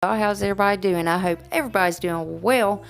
How's everybody doing? I hope everybody's doing well.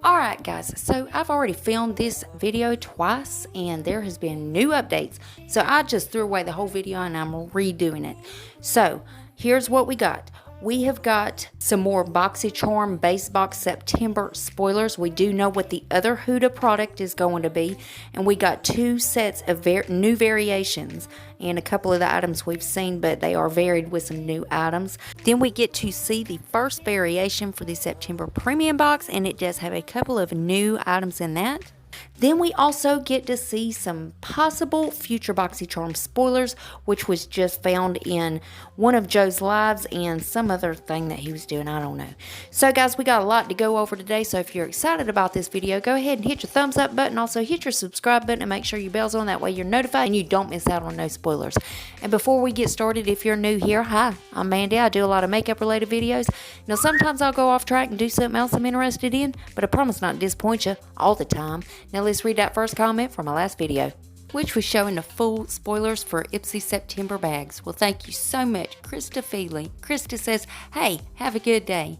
Alright guys, so I've already filmed this video twice and there has been new updates. So I just threw away the whole video and I'm redoing it. So here's what we got. We have got some more BoxyCharm Base Box September spoilers. We do know what the other Huda product is going to be. And we got two sets of new variations. And a couple of the items we've seen, but they are varied with some new items. Then we get to see the first variation for the September Premium Box. And it does have a couple of new items in that. Then we also get to see some possible future BoxyCharm spoilers, which was just found in one of Joe's lives and some other thing that he was doing, I don't know. So guys, we got a lot to go over today, so if you're excited about this video, go ahead and hit your thumbs up button. Also hit your subscribe button and make sure your bell's on, that way you're notified and you don't miss out on no spoilers. And before we get started, if you're new here, hi, I'm Mandy. I do a lot of makeup related videos. Now sometimes I'll go off track and do something else I'm interested in, but I promise not to disappoint you all the time. Now let's read that first comment from my last video, which was showing the full spoilers for Ipsy September bags. Well, thank you so much, Krista Feely. Krista says, hey, have a good day.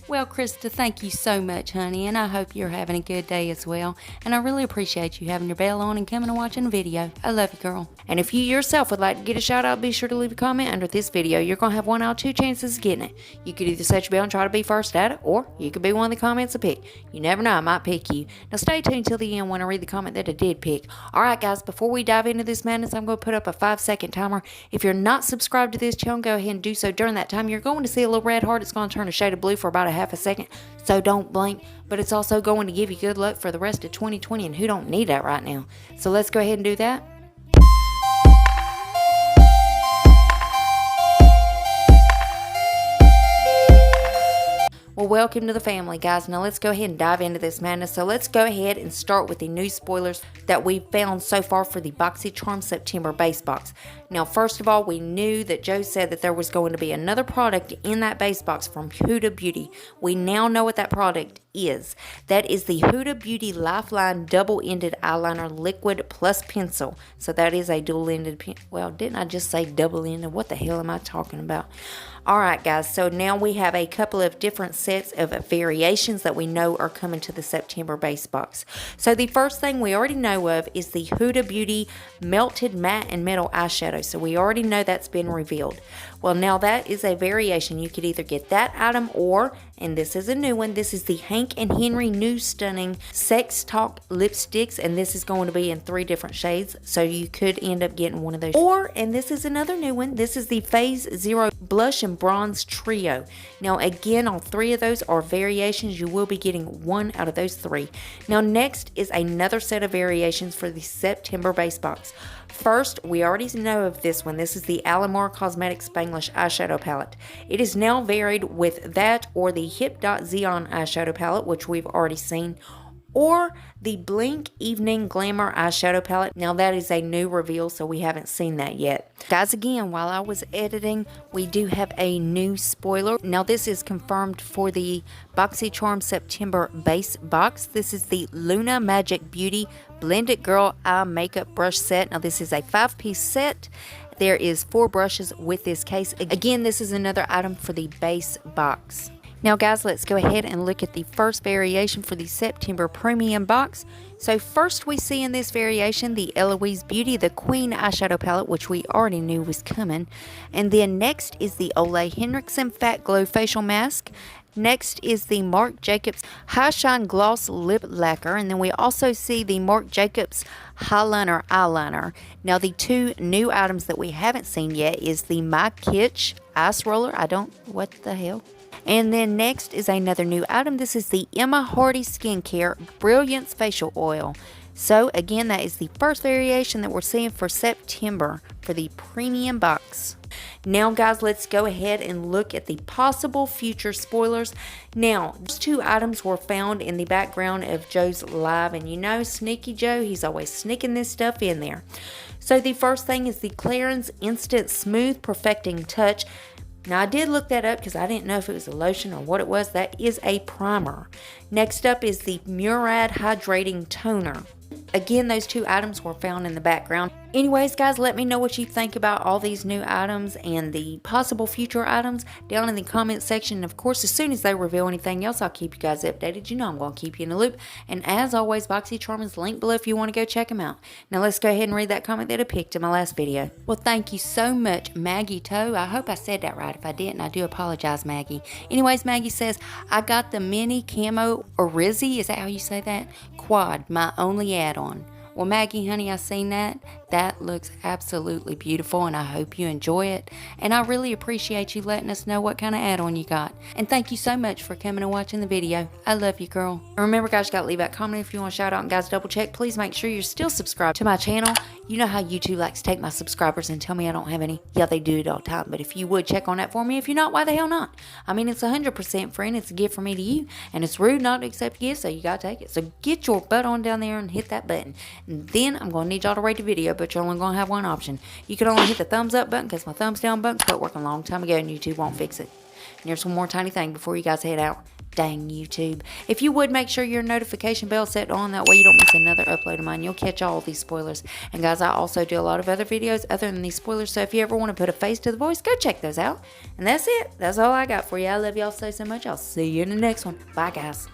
Well, Krista, thank you so much, honey, and I hope you're having a good day as well. And I really appreciate you having your bell on and coming and watching the video. I love you, girl. And if you yourself would like to get a shout out, be sure to leave a comment under this video. You're going to have 1 out of 2 chances of getting it. You could either set your bell and try to be first at it, or you could be one of the comments I pick. You never know, I might pick you. Now stay tuned till the end when I read the comment that I did pick. Alright guys, before we dive into this madness, I'm going to put up a 5-second timer. If you're not subscribed to this channel, go ahead and do so during that time. You're going to see a little red heart. It's going to turn a shade of blue for about a half a second. So don't blink, but it's also going to give you good luck for the rest of 2020, and who don't need that right now? So let's go ahead and do that. Well, welcome to the family, guys. Now let's go ahead and dive into this madness. So let's go ahead and start with the new spoilers that we've found so far for the BoxyCharm September base box. Now, first of all, we knew that Joe said that there was going to be another product in that base box from Huda Beauty. We now know what that product is. That is the Huda Beauty Lifeline Double-Ended Eyeliner Liquid Plus Pencil. So that is a dual-ended pen. Well, didn't I just say double-ended? What the hell am I talking about? Alright guys, so now we have a couple of different sets of variations that we know are coming to the September base box. So the first thing we already know of is the Huda Beauty Melted Matte and Metal Eyeshadow. So we already know that's been revealed. Well, now that is a variation. You could either get that item or, and this is a new one, this is the Hank and Henry New Stunning SelfTaught Lipsticks, and this is going to be in 3 different shades, so you could end up getting one of those. Or, and this is another new one, this is the Phase Zero Blush and Bronze Trio. Now again, all 3 of those are variations. You will be getting 1 out of those 3. Now next is another set of variations for the September base box. First, we already know of this one. This is the Alamar Cosmetics Spanglish Eyeshadow Palette. It is now varied with that or the Hip.Zion Eyeshadow Palette, which we've already seen, or the Blink Evening Glamour Eyeshadow Palette. Now that is a new reveal, so we haven't seen that yet. Guys, again, while I was editing, we do have a new spoiler. Now this is confirmed for the BoxyCharm September base box. This is the Luna Magic Beauty Blended Girl Eye Makeup Brush Set. Now this is a 5-piece set. There is 4 brushes with this case. Again, this is another item for the base box. Now guys, let's go ahead and look at the first variation for the September Premium Box. So first we see in this variation the Eloise Beauty, the Queen Eyeshadow Palette, which we already knew was coming. And then next is the Ole Henriksen Fat Glow Facial Mask. Next is the Marc Jacobs High Shine Gloss Lip Lacquer. And then we also see the Marc Jacobs Highliner Eyeliner. Now the 2 new items that we haven't seen yet is the My Kitsch Ice Roller. What the hell? And then next is another new item. This is the Emma Hardy Skincare Brilliance Facial Oil. So again, that is the first variation that we're seeing for September for the premium box. Now guys, let's go ahead and look at the possible future spoilers. Now, these 2 items were found in the background of Joe's live, and you know Sneaky Joe, he's always sneaking this stuff in there. So the first thing is the Clarins Instant Smooth Perfecting Touch. Now I did look that up because I didn't know if it was a lotion or what it was. That is a primer. Next up is the Murad Hydrating Toner. Again, those 2 items were found in the background. Anyways, guys, let me know what you think about all these new items and the possible future items down in the comment section. And of course, as soon as they reveal anything else, I'll keep you guys updated. You know I'm going to keep you in the loop. And as always, BoxyCharm is linked below if you want to go check them out. Now let's go ahead and read that comment that I picked in my last video. Well, thank you so much, Maggie Toe. I hope I said that right. If I didn't, I do apologize, Maggie. Anyways, Maggie says, I got the mini camo Orizzi, is that how you say that? Quad, my only add-on. Well, Maggie, honey, I seen that. That looks absolutely beautiful, and I hope you enjoy it. And I really appreciate you letting us know what kind of add-on you got. And thank you so much for coming and watching the video. I love you, girl. And remember, guys, you got to leave that comment if you want to shout out. And guys, double check. Please make sure you're still subscribed to my channel. You know how YouTube likes to take my subscribers and tell me I don't have any. Yeah, they do it all the time. But if you would check on that for me, if you're not, why the hell not? I mean, it's 100% free, and it's a gift from me to you. And it's rude not to accept gifts, so you got to take it. So get your butt on down there and hit that button. And then I'm going to need y'all to rate the video, but you're only going to have one option. You can only hit the thumbs up button because my thumbs down button quit working a long time ago and YouTube won't fix it. And there's one more tiny thing before you guys head out. Dang YouTube. If you would, make sure your notification bell set on. That way you don't miss another upload of mine. You'll catch all of these spoilers. And guys, I also do a lot of other videos other than these spoilers. So if you ever want to put a face to the voice, go check those out. And that's it. That's all I got for you. I love y'all so much. I'll see you in the next one. Bye, guys.